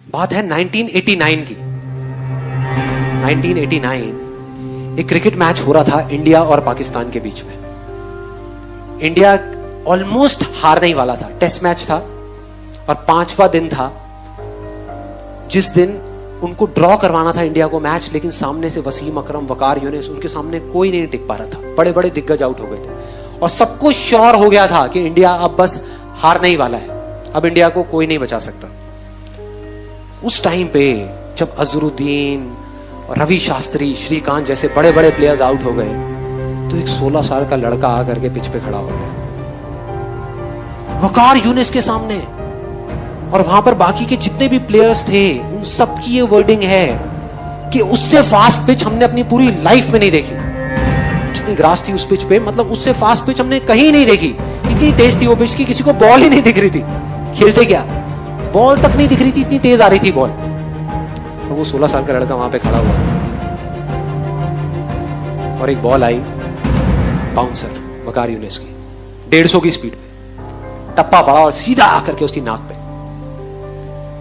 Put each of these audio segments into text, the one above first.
बात है 1989 की। 1989 एक क्रिकेट मैच हो रहा था इंडिया और पाकिस्तान के बीच में। इंडिया ऑलमोस्ट हारने ही वाला था। टेस्ट मैच था और 5वां दिन था जिस दिन उनको ड्रॉ करवाना था इंडिया को मैच, लेकिन सामने से वसीम अकरम, वकार यूनिस, उनके सामने कोई नहीं टिक पा रहा था। बड़े बड़े दिग्गज आउट हो गए थे और सबको श्योर हो गया था कि इंडिया अब बस हारने ही वाला है, अब इंडिया को कोई नहीं बचा सकता। उस टाइम पे जब अजरुद्दीन, रवि शास्त्री, श्रीकांत जैसे बड़े बड़े प्लेयर्स आउट हो गए तो एक 16 साल का लड़का आकर के पिच पे खड़ा हो गया, वकार यूनिस के सामने। और वहां पर बाकी के जितने भी प्लेयर्स थे उन सबकी ये वर्डिंग है कि उससे फास्ट पिच हमने अपनी पूरी लाइफ में नहीं देखी। जितनी ग्रास थी उस पिच पे, मतलब उससे फास्ट पिच हमने कहीं नहीं देखी। इतनी तेज थी वो पिच कि किसी को बॉल ही नहीं दिख रही थी। खेलते क्या, बॉल तक नहीं दिख रही थी, इतनी तेज आ रही थी बॉल। और वो 16 साल का लड़का वहां पे खड़ा हुआ और एक बॉल आई बाउंसर वकार यूनिस की 150 की स्पीड पे, टप्पा पड़ा और सीधा आकर के उसकी नाक पे,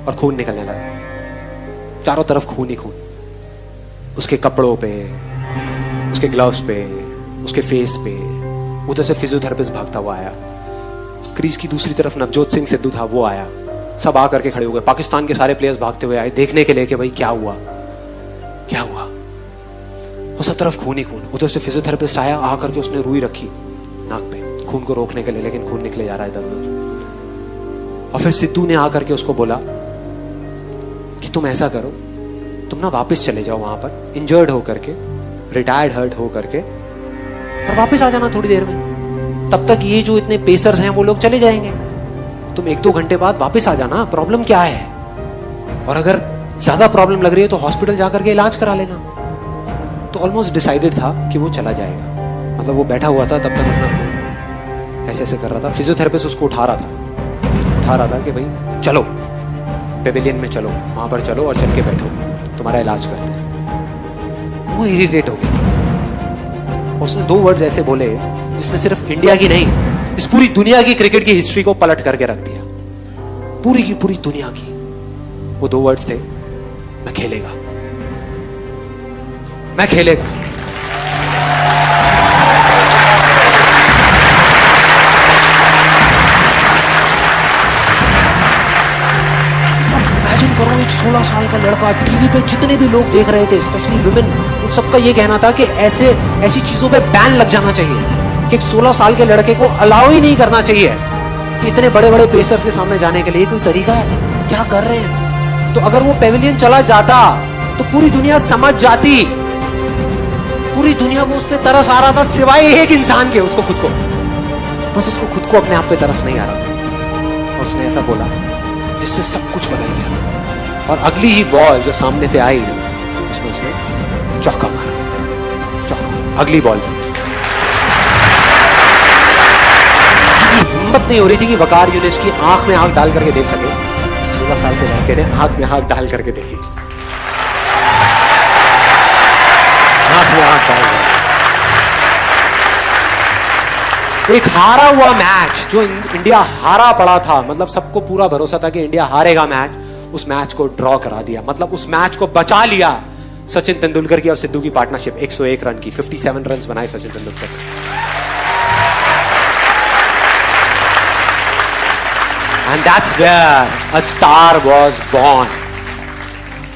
और खून निकलने लगा। चारों तरफ खून ही खून, उसके कपड़ों पे, उसके ग्लव्स पे, उसके फेस पे। उधर से फिजियोथेरेपिस्ट भागता हुआ आया। क्रीज की दूसरी तरफ नवजोत सिंह सिद्धू था, वो आया। सब आकर के खड़े हो गए। पाकिस्तान के सारे प्लेयर्स भागते हुए आए देखने के लिए कि भाई क्या हुआ क्या हुआ। और सब तरफ खून ही खून। उधर से फिजियोथेरेपिस्ट आया, आकर के उसने रुई रखी नाक पे खून को रोकने के लिए, लेकिन खून निकले जा रहा है इधर उधर। और फिर सिद्धू ने आकर के उसको बोला कि तुम ऐसा करो, तुम ना वापस चले जाओ वहां पर इंजर्ड होकर के, रिटायर्ड हर्ट हो करके, और वापस आ जाना थोड़ी देर में। तब तक ये जो इतने पेसर्स हैं वो लोग चले जाएंगे। तुम 1-2 घंटे बाद वापस आ जाना, प्रॉब्लम क्या है। और अगर ज्यादा प्रॉब्लम लग रही है तो हॉस्पिटल जाकर के इलाज करा लेना। तो ऑलमोस्ट डिसाइडेड था कि वो चला जाएगा। मतलब वो बैठा हुआ था तब तक अपना ऐसे ऐसे कर रहा था। फिजियोथेरेपिस्ट उसको उठा रहा था कि भाई चलो पेविलियन में चलो, वहां पर चलो और चल के बैठो, तुम्हारा इलाज करते हैं। वो इरिटेट हो गया। उसने 2 वर्ड्स ऐसे बोले जिसने सिर्फ इंडिया की नहीं, इस पूरी दुनिया की क्रिकेट की हिस्ट्री को पलट करके रख दिया, पूरी की पूरी दुनिया की। वो 2 वर्ड्स थे, मैं खेलेगा, मैं खेलेगा। इमेजिन करो, एक 16 साल का लड़का, टीवी पे जितने भी लोग देख रहे थे, स्पेशली विमेन, उन सबका ये कहना था कि ऐसी चीजों पे बैन लग जाना चाहिए कि एक 16 साल के लड़के को अलाउ ही नहीं करना चाहिए कि इतने बड़े बड़े पेसर्स के सामने जाने के लिए कोई तरीका है, क्या कर रहे हैं। तो अगर वो पेविलियन चला जाता तो पूरी दुनिया समझ जाती। पूरी दुनिया को उस पर तरस आ रहा था सिवाय एक इंसान के, उसको खुद को। बस उसको खुद को अपने आप पे तरस नहीं आ रहा था। और उसने ऐसा बोला जिससे सब कुछ बदल गया। और अगली ही बॉल जो सामने से आई उसमें उसने चौका मारा, चौका, अगली बॉल पे। हिम्मत नहीं हो रही थी कि वकार यूनिस की आंख में आंख डाल करके देख सके। 16 साल के लड़के ने आंख में आंख डाल करके देखी, आंख में आंख डाल करके। एक हारा हुआ मैच जो इंडिया हारा पड़ा था, मतलब सबको पूरा भरोसा था कि इंडिया हारेगा मैच, उस मैच को ड्रॉ करा दिया। मतलब उस मैच को बचा लिया सचिन तेंदुलकर की और सिद्धू की पार्टनरशिप। 101 रन की, 57 रन बनाए सचिन तेंदुलकर ने। And that's where a star was born.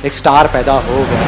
एक स्टार पैदा हो गया।